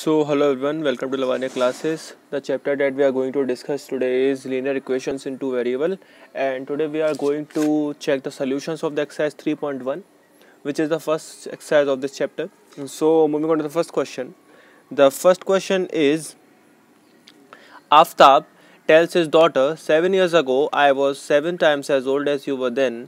Hello everyone, welcome to Lavanya classes. The chapter that we are going to discuss today is linear equations in two variable, and today we are going to check the solutions of the exercise 3.1, which is the first exercise of this chapter. So moving on to the first question. The first question is, Aftab tells his daughter, 7 years ago I was 7 times as old as you were then.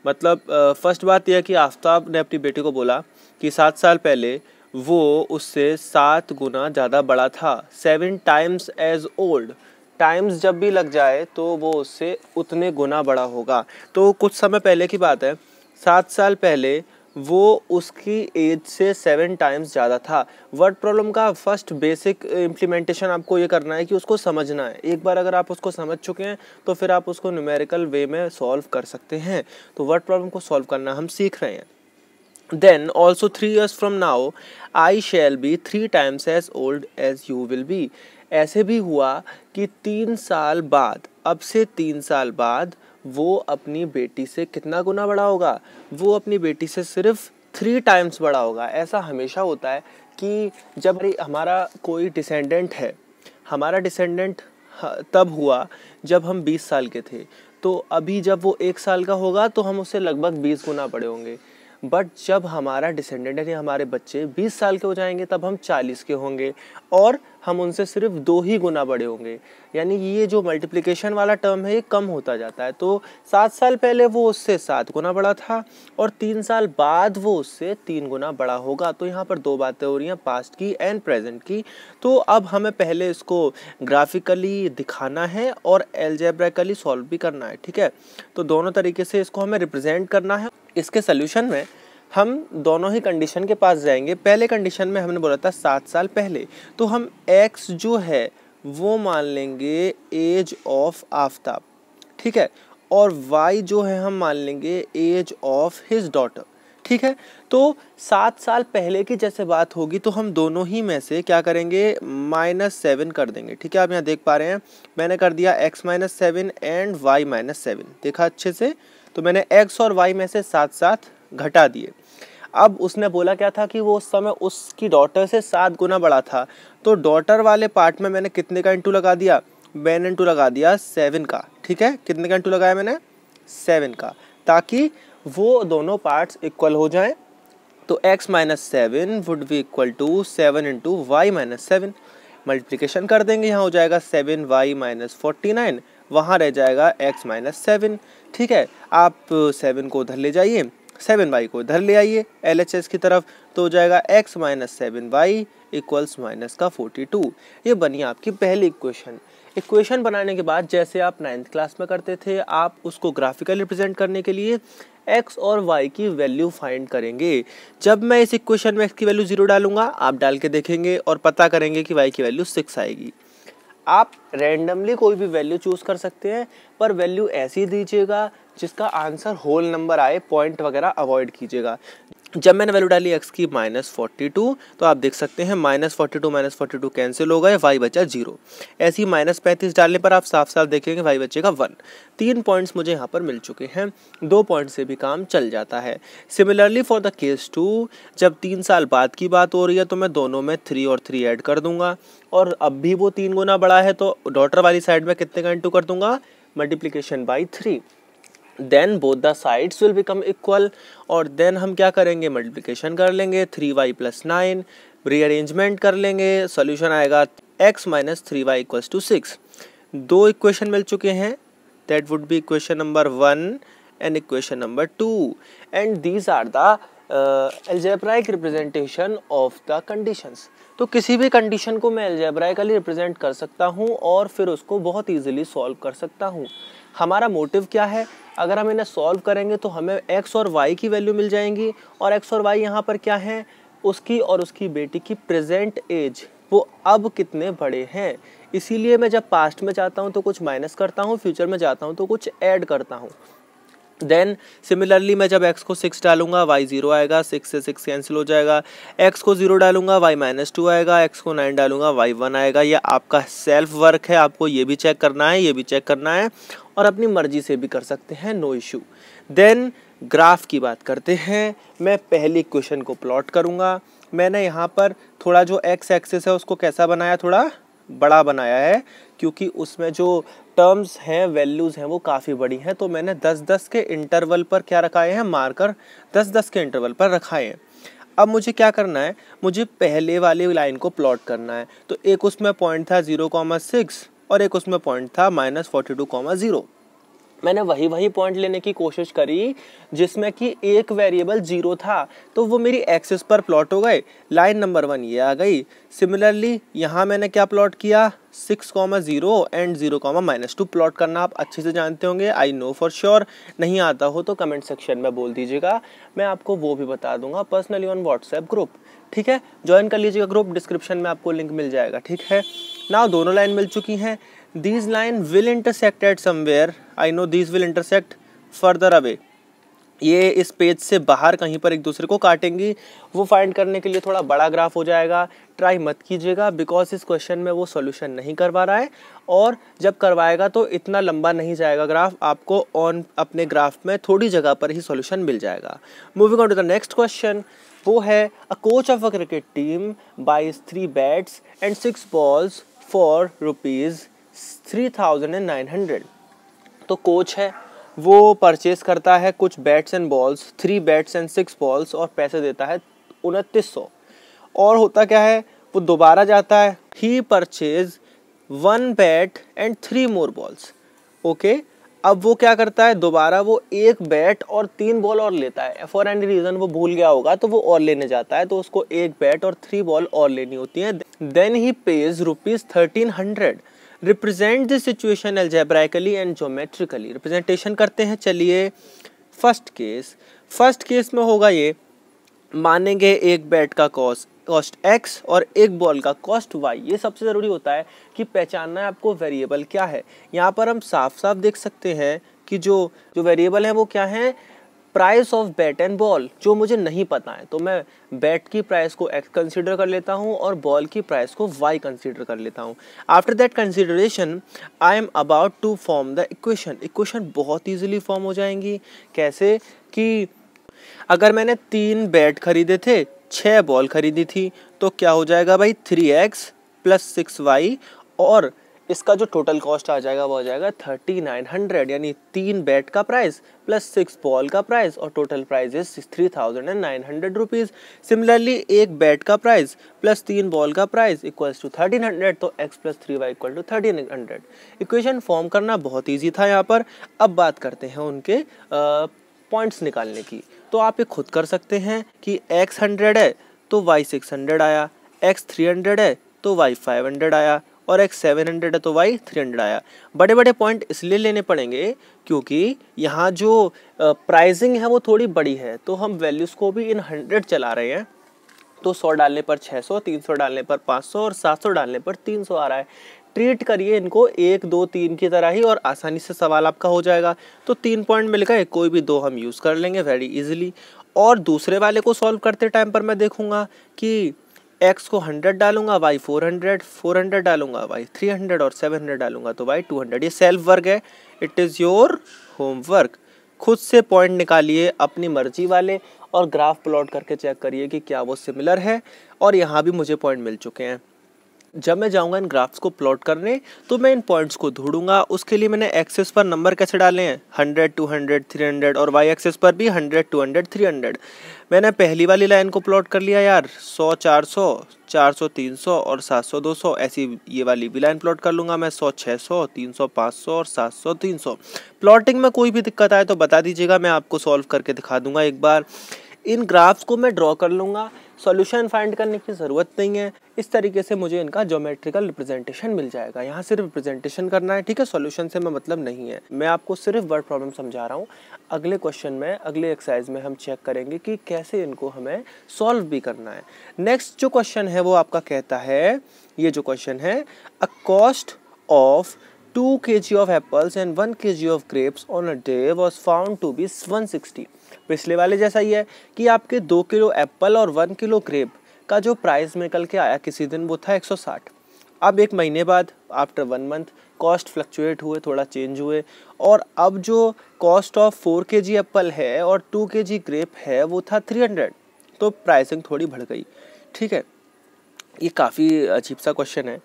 मतलब first बात यह कि आफ्ताब ने अपनी बेटी को बोला कि 7 साल पहले वो उससे 7 गुना ज़्यादा बड़ा था. 7 टाइम्स एज ओल्ड, टाइम्स जब भी लग जाए तो वो उससे उतने गुना बड़ा होगा. तो कुछ समय पहले की बात है, 7 साल पहले वो उसकी एज से 7 टाइम्स ज़्यादा था. वर्ड प्रॉब्लम का फर्स्ट बेसिक इम्प्लीमेंटेशन आपको ये करना है कि उसको समझना है. एक बार अगर आप उसको समझ चुके हैं तो फिर आप उसको न्यूमेरिकल वे में सॉल्व कर सकते हैं. तो वर्ड प्रॉब्लम को सॉल्व करना हम सीख रहे हैं. Then also 3 years from now I shall be 3 times as old as you will be. ऐसे भी हुआ कि 3 साल बाद, अब से 3 साल बाद वो अपनी बेटी से कितना गुना बड़ा होगा? वो अपनी बेटी से सिर्फ 3 टाइम्स बड़ा होगा. ऐसा हमेशा होता है कि जब हमारा कोई डिसेंडेंट है, हमारा डिसेंडेंट तब हुआ जब हम 20 साल के थे. तो अभी जब वो 1 साल का होगा तो हम उससे लगभग 20 गुना बड़े होंगे. बट जब हमारा डिसेंडेंट यानी हमारे बच्चे 20 साल के हो जाएंगे तब हम 40 के होंगे और हम उनसे सिर्फ 2 ही गुना बड़े होंगे. यानी ये जो मल्टीप्लिकेशन वाला टर्म है ये कम होता जाता है. तो 7 साल पहले वो उससे 7 गुना बड़ा था और 3 साल बाद वो उससे 3 गुना बड़ा होगा. तो यहाँ पर 2 बातें हो रही हैं, पास्ट की एंड प्रेजेंट की. तो अब हमें पहले इसको ग्राफिकली दिखाना है और एल्जेब्रिकली सॉल्व भी करना है. ठीक है, तो दोनों तरीके से इसको हमें रिप्रेजेंट करना है. इसके सोल्यूशन में हम दोनों ही कंडीशन के पास जाएंगे. पहले कंडीशन में हमने बोला था 7 साल पहले, तो हम x जो है वो मान लेंगे एज ऑफ आफ्ताब, ठीक है, और y जो है हम मान लेंगे एज ऑफ हिज डॉटर. ठीक है, तो 7 साल पहले की जैसे बात होगी तो हम दोनों ही में से क्या करेंगे, -7 कर देंगे. ठीक है, आप यहाँ देख पा रहे हैं मैंने कर दिया x -7 एंड y -7. देखा अच्छे से, तो मैंने x और y में से 7 घटा दिए. अब उसने बोला क्या था कि वो उस समय उसकी डॉटर से 7 गुना बड़ा था. तो डॉटर वाले पार्ट में मैंने कितने का इंटू लगा दिया, मैंने इंटू लगा दिया 7 का. ठीक है, कितने का इंटू लगाया मैंने, 7 का, ताकि वो दोनों पार्ट्स इक्वल हो जाएं. तो x -7 would be equal to 7 into y -7. Multiplication कर देंगे, यहाँ हो जाएगा 7y -49, वहाँ रह जाएगा x -7. ठीक है, आप 7 को उधर ले जाइए, 7y को इधर ले आइए LHS की तरफ, तो हो जाएगा x -7y इक्वल्स -42. ये बनी आपकी पहली इक्वेशन. इक्वेशन बनाने के बाद जैसे आप 9th क्लास में करते थे, आप उसको ग्राफिकली रिप्रेजेंट करने के लिए x और y की वैल्यू फाइंड करेंगे. जब मैं इस इक्वेशन में x की वैल्यू 0 डालूंगा, आप डाल के देखेंगे और पता करेंगे कि y की वैल्यू 6 आएगी. आप रैंडमली कोई भी वैल्यू चूज कर सकते हैं, पर वैल्यू ऐसी दीजिएगा जिसका आंसर होल नंबर आए, पॉइंट वगैरह अवॉइड कीजिएगा. जब मैंने वैल्यू डाली x की -42, तो आप देख सकते हैं -42 कैंसिल हो गए, y बचा 0. ऐसे ही -35 डालने पर आप साफ साफ देखेंगे y बचेगा 1. 3 पॉइंट्स मुझे यहाँ पर मिल चुके हैं, 2 पॉइंट से भी काम चल जाता है. सिमिलरली फॉर द केस 2, जब 3 साल बाद की बात हो रही है तो मैं दोनों में 3 और 3 ऐड कर दूंगा, और अब भी वो 3 गुना बड़ा है तो डॉटर वाली साइड में कितने का इंटू कर दूंगा, multiplication by 3. Then both the sides will become equal, और देन हम क्या करेंगे, मल्टीप्लिकेशन कर लेंगे, 3y + 9, रीअरेंजमेंट कर लेंगे, सॉल्यूशन आएगा x - 3y = 6. 2 इक्वेशन मिल चुके हैं, that would be equation number 1 and equation number 2, and these are the algebraic representation of the conditions. तो किसी भी कंडीशन को मैं एल्जेब्राइकली रिप्रेजेंट कर सकता हूँ और फिर उसको बहुत ईजिली सॉल्व कर सकता हूँ. हमारा मोटिव क्या है, अगर हम इन्हें सॉल्व करेंगे तो हमें x और y की वैल्यू मिल जाएंगी, और x और y यहाँ पर क्या है, उसकी और उसकी बेटी की प्रेजेंट एज, वो अब कितने बड़े हैं. इसीलिए मैं जब पास्ट में जाता हूँ तो कुछ माइनस करता हूँ, फ्यूचर में जाता हूँ तो कुछ ऐड करता हूँ. देन सिमिलरली मैं जब x को 6 डालूंगा y 0 आएगा, 6 से 6 कैंसिल हो जाएगा. x को 0 डालूंगा y -2 आएगा, x को 9 डालूंगा y 1 आएगा. ये आपका सेल्फ वर्क है, आपको ये भी चेक करना है, ये भी चेक करना है, और अपनी मर्जी से भी कर सकते हैं, नो इशू. देन ग्राफ की बात करते हैं. मैं पहली इक्वेशन को प्लॉट करूंगा मैंने यहाँ पर थोड़ा जो एक्स एक्सिस है उसको कैसा बनाया, थोड़ा बड़ा बनाया है, क्योंकि उसमें जो टर्म्स हैं, वैल्यूज़ हैं, वो काफ़ी बड़ी हैं। तो मैंने 10-10 के इंटरवल पर क्या रखाए हैं, मार्कर 10-10 के इंटरवल पर रखाए हैं। अब मुझे क्या करना है, मुझे पहले वाली लाइन को प्लॉट करना है। तो एक उसमें पॉइंट था 0,6 और एक उसमें पॉइंट था -42,0। मैंने वही पॉइंट लेने की कोशिश करी जिसमें कि एक वेरिएबल 0 था, तो वो मेरी एक्सिस पर प्लॉट हो गए। लाइन नंबर 1 ये आ गई। सिमिलरली यहाँ मैंने क्या प्लॉट किया, 6,0 एंड 0,-2 प्लॉट करना आप अच्छे से जानते होंगे, आई नो फॉर श्योर। नहीं आता हो तो कमेंट सेक्शन में बोल दीजिएगा, मैं आपको वो भी बता दूंगा पर्सनली ऑन व्हाट्सएप ग्रुप। ठीक है, ज्वाइन कर लीजिएगा ग्रुप, डिस्क्रिप्शन में आपको लिंक मिल जाएगा। ठीक है, ना दोनों लाइन मिल चुकी हैं। These line will intersect at somewhere. I know these will intersect further away. ये इस पेज से बाहर कहीं पर एक दूसरे को काटेंगी। वो फाइंड करने के लिए थोड़ा बड़ा ग्राफ हो जाएगा, ट्राई मत कीजिएगा, बिकॉज इस क्वेश्चन में वो सॉल्यूशन नहीं करवा रहा है, और जब करवाएगा तो इतना लंबा नहीं जाएगा ग्राफ, आपको ऑन अपने ग्राफ में थोड़ी जगह पर ही सॉल्यूशन मिल जाएगा। Moving on to the next question, वो है a coach of a cricket team buys 3 bats and 6 balls for ₹3,900। तो कोच है, वो परचेज करता है कुछ bats and balls, 3 bats and 6 balls, और पैसे देता है 2900। और होता क्या है, वो दोबारा जाता है, he purchase 1 bat and 3 more balls. Okay, अब वो क्या करता है, दोबारा वो 1 बैट और 3 बॉल और लेता है। फॉर एनी रीजन वो भूल गया होगा तो वो और लेने जाता है, तो उसको 1 बैट और 3 बॉल और लेनी होती है। Then he pays ₹1300। Represent this situation algebraically and geometrically. Representation करते हैं। चलिए, फर्स्ट केस में होगा ये, मानेंगे एक बैट का कॉस्ट x और एक बॉल का कॉस्ट y। ये सबसे ज़रूरी होता है कि पहचानना है आपको वेरिएबल क्या है। यहाँ पर हम साफ साफ देख सकते हैं कि जो वेरिएबल है वो क्या है, price of bat and ball. जो मुझे नहीं पता है तो मैं बैट की प्राइस को x कंसीडर कर लेता हूँ और बॉल की प्राइस को y कंसीडर कर लेता हूँ। After that consideration I am about to form the equation बहुत ईजिली फॉर्म हो जाएंगी। कैसे कि अगर मैंने 3 बैट खरीदे थे, 6 बॉल खरीदी थी, तो क्या हो जाएगा भाई, 3x + 6y, और इसका जो टोटल कॉस्ट आ जाएगा वो आ जाएगा 3900, यानी 3 बैट का प्राइस प्लस 6 बॉल का प्राइस, और total price is 3900 rupees. Similarly एक बैट का प्राइस प्लस 3 बॉल का प्राइस इक्वल्स टू 1300, तो x + 3y equal to 1300। Equation form करना बहुत ईजी था यहाँ पर। अब बात करते हैं उनके पॉइंट्स निकालने की। तो आप ये खुद कर सकते हैं कि x 100 है तो y 600 आया, x 300 है तो y 500 आया, और x 700 है तो y 300 आया। बड़े बड़े पॉइंट इसलिए लेने पड़ेंगे क्योंकि यहाँ जो प्राइसिंग है वो थोड़ी बड़ी है, तो हम वैल्यूज़ को भी इन 100 चला रहे हैं। तो 100 डालने पर 600, 300 डालने पर 500 और 700 डालने पर 300 आ रहा है। ट्रीट करिए इनको 1, 2, 3 की तरह ही, और आसानी से सवाल आपका हो जाएगा। तो 3 पॉइंट मिल गए, कोई भी 2 हम यूज़ कर लेंगे वेरी इजीली। और दूसरे वाले को सॉल्व करते टाइम पर मैं देखूंगा कि x को 100 डालूंगा, y 400 डालूंगा, y 300 और 700 डालूंगा तो y 200। ये सेल्फ वर्क है, इट इज़ योर होमवर्क। खुद से पॉइंट निकालिए अपनी मर्जी वाले और ग्राफ प्लॉट करके चेक करिए कि क्या वो सिमिलर है। और यहाँ भी मुझे पॉइंट मिल चुके हैं। जब मैं जाऊंगा इन ग्राफ्स को प्लॉट करने तो मैं इन पॉइंट्स को ढूंढूंगा। उसके लिए मैंने एक्सेस पर नंबर कैसे डाले हैं, 100, 200, 300, और वाई एक्सेस पर भी 100, 200, 300। मैंने पहली वाली लाइन को प्लॉट कर लिया यार, 100, 400, 400, 300 और 700, 200। ऐसी ये वाली भी लाइन प्लॉट कर लूँगा मैं, 100, 600, 300, 500 और 700, 300। प्लॉटिंग में कोई भी दिक्कत आए तो बता दीजिएगा, मैं आपको सॉल्व करके दिखा दूंगा एक बार। इन ग्राफ्स को मैं ड्रॉ कर लूँगा, सॉल्यूशन फाइंड करने की ज़रूरत नहीं है। इस तरीके से मुझे इनका ज्योमेट्रिकल रिप्रेजेंटेशन मिल जाएगा। यहाँ सिर्फ रिप्रेजेंटेशन करना है, ठीक है, सॉल्यूशन से मैं मतलब नहीं है। मैं आपको सिर्फ वर्ड प्रॉब्लम समझा रहा हूँ। अगले क्वेश्चन में, अगले एक्सरसाइज में हम चेक करेंगे कि कैसे इनको हमें सॉल्व भी करना है। नेक्स्ट जो क्वेश्चन है वो आपका कहता है, ये जो क्वेश्चन है, a cost of 2 kg of apples and 1 kg of grapes on a day was found to be 160। पिछले वाले जैसा ही है कि आपके 2 किलो एप्पल और 1 किलो ग्रेप का जो प्राइस निकल के आया किसी दिन वो था 160। अब एक महीने बाद, आफ्टर 1 मंथ, कॉस्ट फ्लक्चुएट हुए, थोड़ा चेंज हुए, और अब जो कॉस्ट ऑफ 4 kg एप्पल है और 2 kg ग्रेप है वो था 300। तो प्राइसिंग थोड़ी बढ़ गई। ठीक है, ये काफ़ी अजीब सा क्वेश्चन है।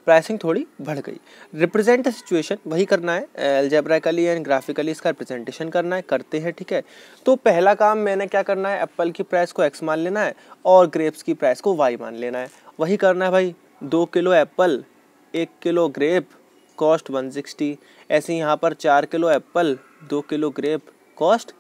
प्राइसिंग थोड़ी बढ़ गई। रिप्रेजेंट द सिचुएशन, वही करना है, एल्जेब्रिकली एंड ग्राफिकली इसका रिप्रेजेंटेशन करना है, करते हैं। ठीक है, तो पहला काम मैंने क्या करना है, एप्पल की प्राइस को x मान लेना है और ग्रेप्स की प्राइस को y मान लेना है। वही करना है भाई, 2 kilo apple 1 kilo grape cost 160, ऐसे यहाँ पर 4 kilo apple 2 kilo grape cost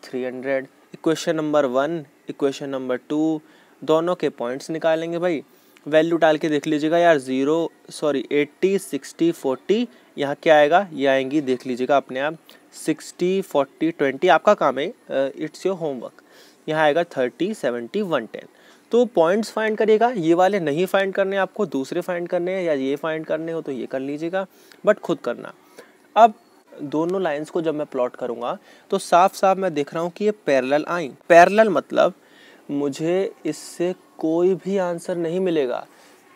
300। Equation number 1 equation number 2 दोनों के पॉइंट्स निकालेंगे भाई। वैल्यू डाल के देख लीजिएगा यार, 80 60 40 यहाँ क्या आएगा, ये आएंगी, देख लीजिएगा अपने आप, 60 40 20 आपका काम है, इट्स योर होमवर्क। यहाँ आएगा 30 70 110। तो पॉइंट्स फाइंड करिएगा, ये वाले नहीं फाइंड करने आपको, दूसरे फाइंड करने हैं, या ये फाइंड करने हो तो ये कर लीजिएगा, बट खुद करना। अब दोनों लाइंस को जब मैं प्लॉट करूँगा तो साफ साफ मैं देख रहा हूँ कि ये पैरेलल आई। पैरेलल मतलब मुझे इससे कोई भी आंसर नहीं मिलेगा,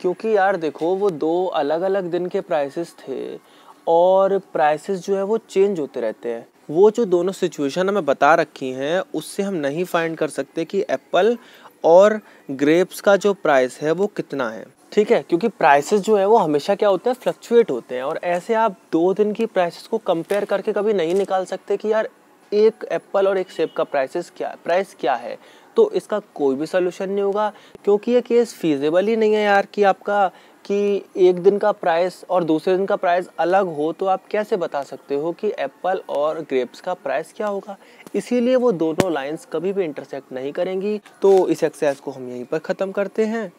क्योंकि यार देखो वो 2 अलग अलग दिन के प्राइसेस थे और प्राइसेस जो है वो चेंज होते रहते हैं। वो जो दोनों सिचुएशन हमें बता रखी हैं उससे हम नहीं फाइंड कर सकते कि एप्पल और ग्रेप्स का जो प्राइस है वो कितना है। ठीक है, क्योंकि प्राइसेस जो है वो हमेशा क्या होते हैं, फ्लक्चुएट होते हैं, और ऐसे आप 2 दिन की प्राइसेस को कंपेयर करके कभी नहीं निकाल सकते कि यार एक एप्पल और एक सेब का प्राइस क्या है। तो इसका कोई भी सोल्यूशन नहीं होगा, क्योंकि ये केस फीजिबल ही नहीं है यार कि आपका कि एक दिन का प्राइस और दूसरे दिन का प्राइस अलग हो, तो आप कैसे बता सकते हो कि एप्पल और ग्रेप्स का प्राइस क्या होगा। इसीलिए वो दोनों लाइंस कभी भी इंटरसेक्ट नहीं करेंगी। तो इस एक्सरसाइज को हम यहीं पर ख़त्म करते हैं।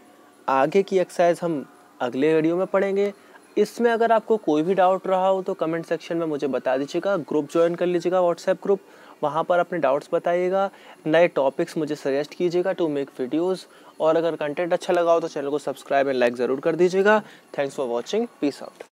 आगे की एक्सरसाइज हम अगले वीडियो में पढ़ेंगे। इसमें अगर आपको कोई भी डाउट रहा हो तो कमेंट सेक्शन में मुझे बता दीजिएगा, ग्रुप ज्वाइन कर लीजिएगा, व्हाट्सएप ग्रुप, वहाँ पर अपने डाउट्स बताइएगा, नए टॉपिक्स मुझे सजेस्ट कीजिएगा टू मेक वीडियोस, और अगर कंटेंट अच्छा लगा हो तो चैनल को सब्सक्राइब एंड लाइक ज़रूर कर दीजिएगा। Thanks for watching, peace out.